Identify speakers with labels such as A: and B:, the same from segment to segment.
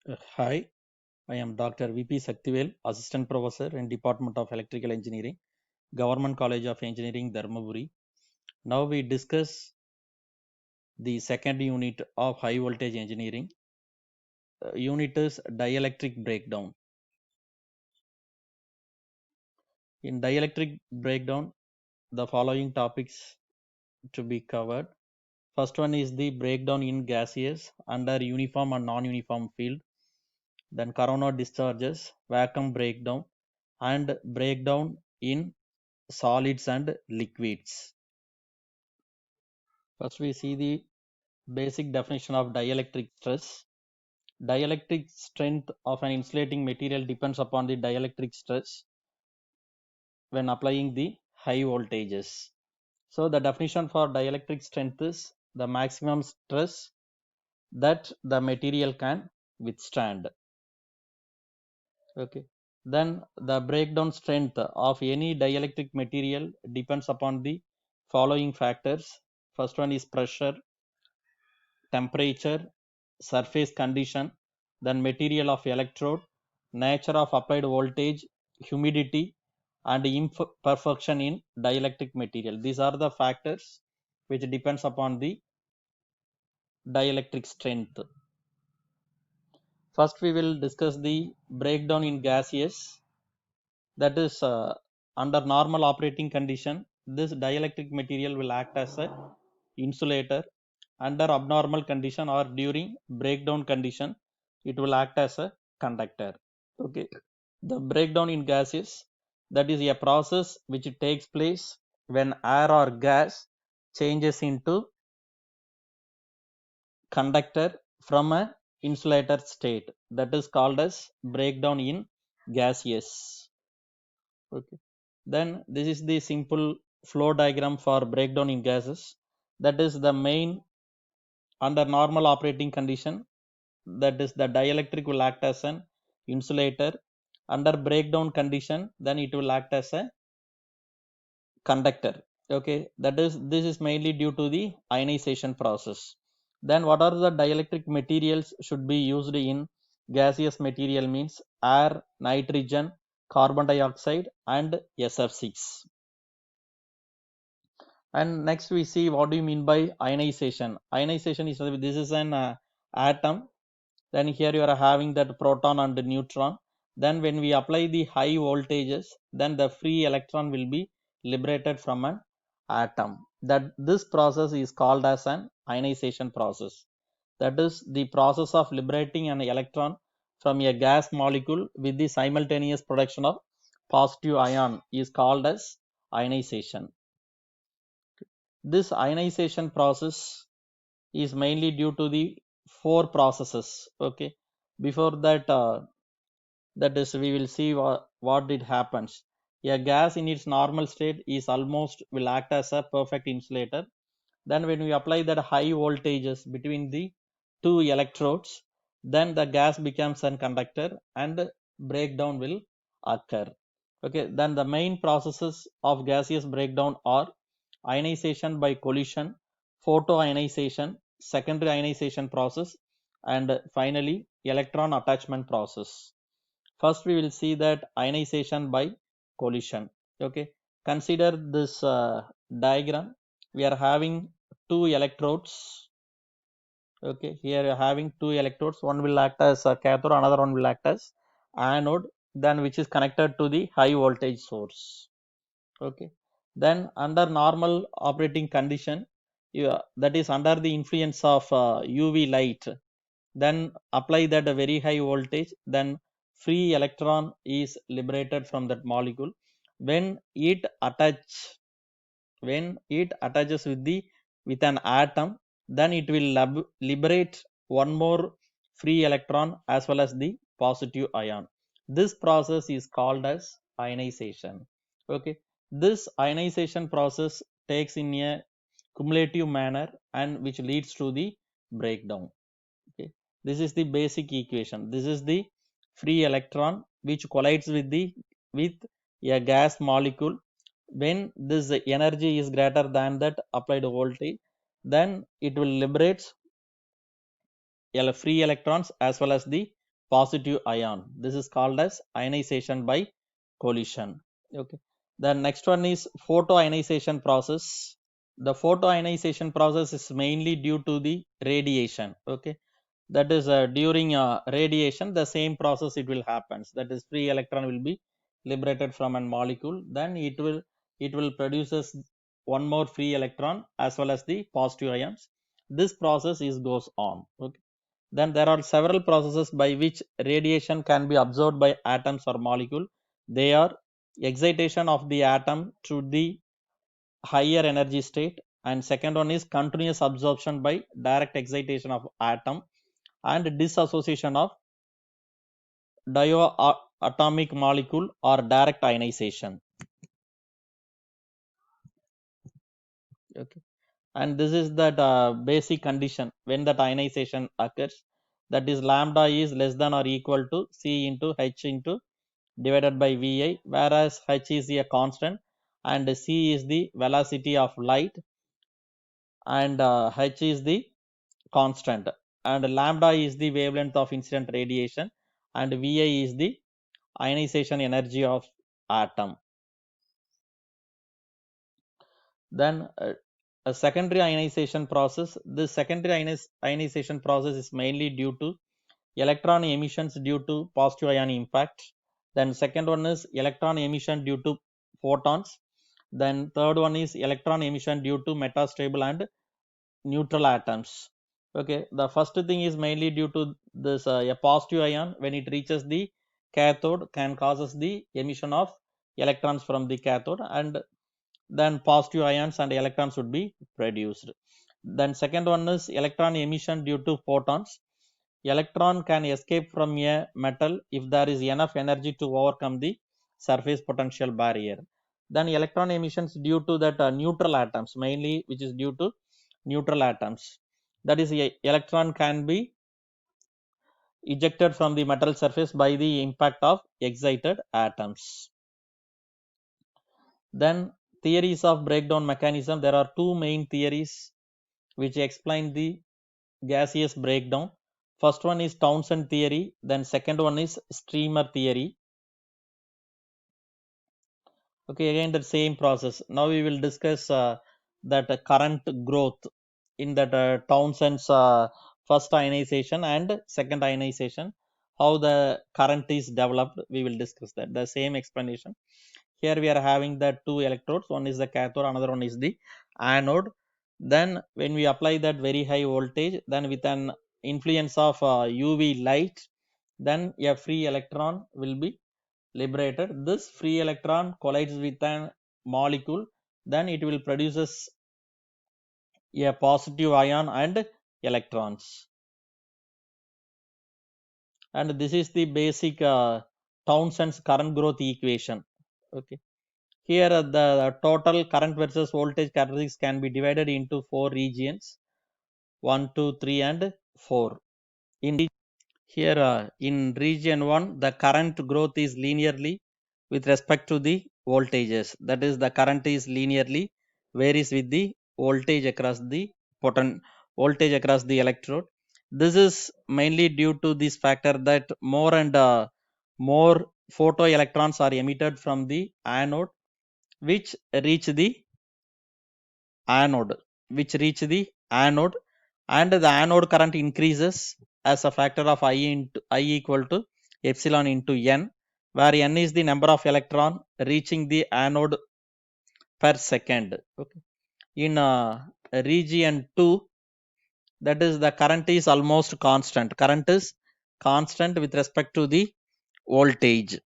A: Hi, I am Dr. VP Saktivel, Assistant Professor in Department of Electrical Engineering, Government College of Engineering, Dharmaburi. Now we discuss the second unit of High Voltage Engineering. Unit is Dielectric Breakdown. In dielectric breakdown, the following topics to be covered. First one is the breakdown in gaseous under uniform and non-uniform field. Then corona discharges, vacuum breakdown, and breakdown in solids and liquids. First, we see the basic definition of dielectric stress. Dielectric strength of an insulating material depends upon the dielectric stress when applying the high voltages. So, the definition for dielectric strength is the maximum stress that the material can withstand. Okay. Then the breakdown strength of any dielectric material depends upon the following factors. First one is pressure, temperature, surface condition, then material of electrode, nature of applied voltage, humidity, and imperfection in dielectric material. These are the factors which depends upon the dielectric strength. First, we will discuss the breakdown in gaseous. That is, under normal operating condition, this dielectric material will act as a insulator. Under abnormal condition or during breakdown condition, it will act as a conductor. Okay, the breakdown in gases, that is a process which takes place when air or gas changes into conductor from a insulator state, that is called as breakdown in gaseous. Okay, then this is the simple flow diagram for breakdown in gases. That is the main under normal operating condition, that is the dielectric will act as an insulator. Under breakdown condition, then it will act as a conductor. Okay, that is, this is mainly due to the ionization process. Then what are the dielectric materials should be used in gaseous material means air, nitrogen, carbon dioxide, and SF6. And next we see what do you mean by ionization. Ionization is, this is an atom. Then here you are having that proton and neutron. Then when we apply the high voltages, then the free electron will be liberated from an atom. That this process is called as an ionization process. That is the process of liberating an electron from a gas molecule with the simultaneous production of positive ion is called as ionization. This ionization process is mainly due to the four processes. Okay, before that, that is, we will see what it happens. A gas in its normal state is almost will act as a perfect insulator. Then when we apply that high voltages between the two electrodes, then the gas becomes a conductor and breakdown will occur. Okay, then the main processes of gaseous breakdown are ionization by collision, photoionization, secondary ionization process, and finally electron attachment process. First, we will see that ionization by collision. Okay, consider this diagram. We are having two electrodes. Okay, here you are having two electrodes. One will act as a cathode, another one will act as anode, then which is connected to the high voltage source. Okay, then under normal operating condition, that is under the influence of UV light, then apply that a very high voltage, then free electron is liberated from that molecule. When it attaches with an atom, then it will liberate one more free electron as well as the positive ion. This process is called as ionization. Okay, this ionization process takes in a cumulative manner and which leads to the breakdown. Okay, this is the basic equation. This is the free electron which collides with a gas molecule. When this energy is greater than that applied voltage, then it will liberate free electrons as well as the positive ion. This is called as ionization by collision. Okay. The next one is photoionization process. The photoionization process is mainly due to the radiation. Okay. That is during radiation, the same process it will happens. That is, free electron will be liberated from a molecule. Then it will produces one more free electron as well as the positive ions. This process is goes on. Okay. Then there are several processes by which radiation can be absorbed by atoms or molecule. They are excitation of the atom to the higher energy state, and second one is continuous absorption by direct excitation of atom, and dissociation of diatomic molecule or direct ionization. Okay. And this is that basic condition when that ionization occurs, that is lambda is less than or equal to C into H into divided by Vi, whereas H is a constant and C is the velocity of light and H is the constant, and lambda is the wavelength of incident radiation and Vi is the ionization energy of atom. Then a secondary ionization process. This secondary ionization process is mainly due to electron emissions due to positive ion impact. Then second one is electron emission due to photons. Then third one is electron emission due to metastable and neutral atoms. Okay, the first thing is mainly due to this a positive ion when it reaches the cathode can causes the emission of electrons from the cathode, and then positive ions and electrons would be produced. Then second one is electron emission due to photons. Electron can escape from a metal if there is enough energy to overcome the surface potential barrier. Then electron emissions due to that neutral atoms, mainly which is due to neutral atoms. That is, electron can be ejected from the metal surface by the impact of excited atoms. Then theories of breakdown mechanism. There are two main theories which explain the gaseous breakdown. First one is Townsend theory, then second one is streamer theory. Okay, again the same process. Now we will discuss that current growth in that Townsend's first ionization and second ionization, how the current is developed. We will discuss that, the same explanation. Here we are having the two electrodes, one is the cathode, another one is the anode. Then when we apply that very high voltage, then with an influence of UV light, then a free electron will be liberated. This free electron collides with an molecule, then it will produces a positive ion and electrons. And this is the basic Townsend's current growth equation. Okay. Here the total current versus voltage characteristics can be divided into four regions, 1, 2, 3 and 4. In region 1, the current growth is linearly with respect to the voltages. That is, the current is linearly varies with the voltage across the voltage across the electrode. This is mainly due to this factor that more and more photoelectrons are emitted from the anode, which reach the anode, and the anode current increases as a factor of I equal to epsilon into n, where n is the number of electron reaching the anode per second. Okay. In region 2, that is, the current is almost constant. Current is constant with respect to the voltage.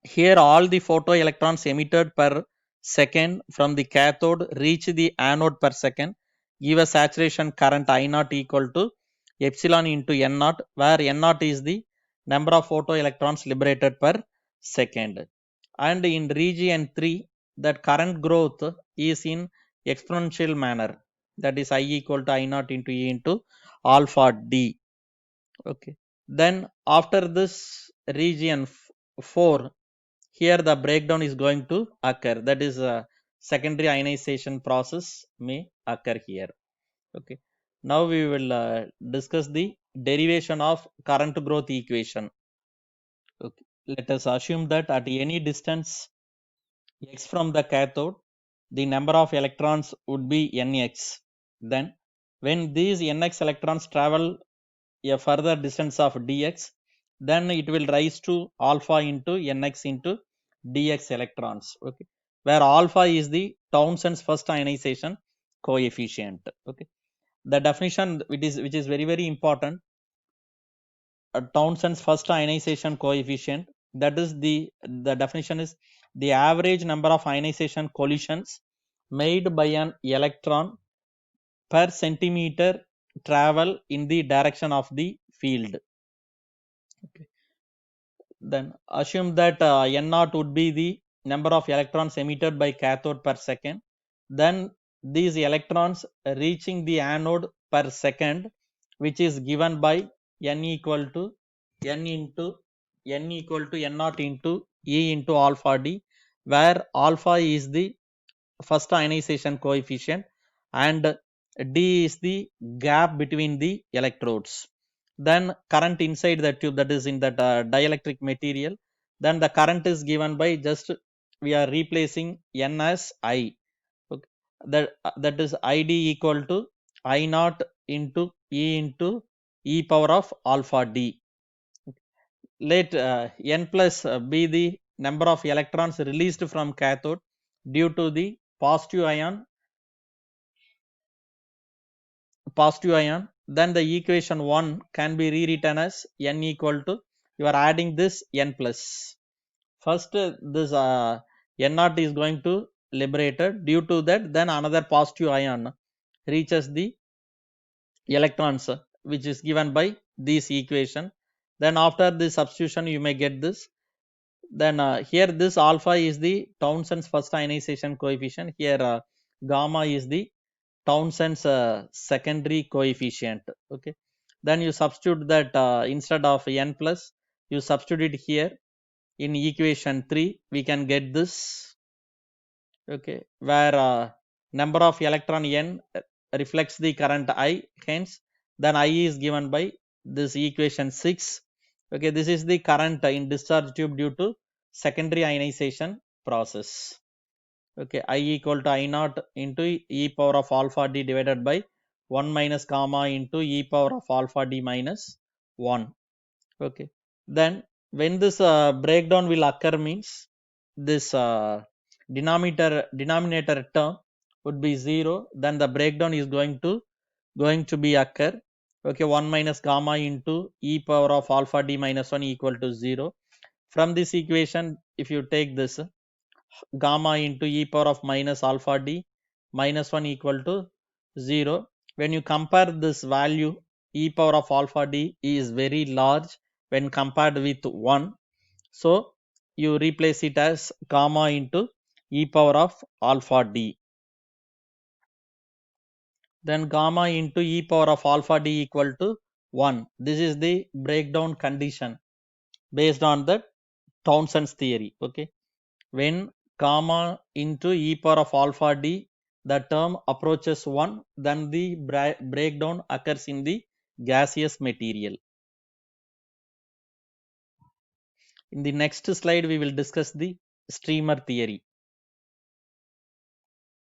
A: Here all the photoelectrons emitted per second from the cathode reach the anode per second, give a saturation current I naught equal to epsilon into n naught, where n naught is the number of photoelectrons liberated per second. And in region 3, that current growth is in exponential manner, that is I equal to I naught into E into alpha D. Okay. Then after this region 4, here the breakdown is going to occur, that is a secondary ionization process may occur here. Okay. Now we will discuss the derivation of current growth equation. Okay. Let us assume that at any distance x from the cathode, the number of electrons would be nx. Then when these nx electrons travel a further distance of dx, then it will rise to alpha into nx into dx electrons. Okay, where alpha is the Townsend's first ionization coefficient. Okay, the definition which is very important. Townsend's first ionization coefficient, that is the definition is the average number of ionization collisions made by an electron per centimeter travel in the direction of the field. Okay. Then assume that n naught would be the number of electrons emitted by cathode per second. Then these electrons reaching the anode per second, which is given by n equal to n into n naught into E into alpha d, where alpha is the first ionization coefficient and d is the gap between the electrodes. Then current inside the tube, that is in that dielectric material, then the current is given by just we are replacing n as I. Okay. That is id equal to I naught into e power of alpha d. Let n plus be the number of electrons released from cathode due to the positive ion. Then the equation 1 can be rewritten as n equal to, you are adding this n plus. First this n naught is going to liberated, due to that then another positive ion reaches the electrons, which is given by this equation. Then after this substitution you may get this. Then here this alpha is the Townsend's first ionization coefficient. Here gamma is the Townsend's secondary coefficient. Okay. Then you substitute that instead of n plus, you substitute it here in equation 3. We can get this. Okay, where number of electron n reflects the current I. Hence, then I is given by this equation 6. Okay, this is the current in discharge tube due to secondary ionization process. Okay, I equal to I naught into e power of alpha d divided by 1 minus gamma into e power of alpha d minus 1. Okay, then when this breakdown will occur means this denominator term would be 0, then the breakdown is going to be occur. Okay, 1 minus gamma into e power of alpha d minus 1 equal to 0. From this equation, if you take this gamma into e power of minus alpha d minus 1 equal to 0, when you compare this value, e power of alpha d is very large when compared with 1. So you replace it as gamma into e power of alpha d. Then gamma into e power of alpha d equal to 1. This is the breakdown condition based on the Townsend's theory. Okay, when gamma into e power of alpha d, the term approaches 1, then the breakdown occurs in the gaseous material. In the next slide we will discuss the streamer theory.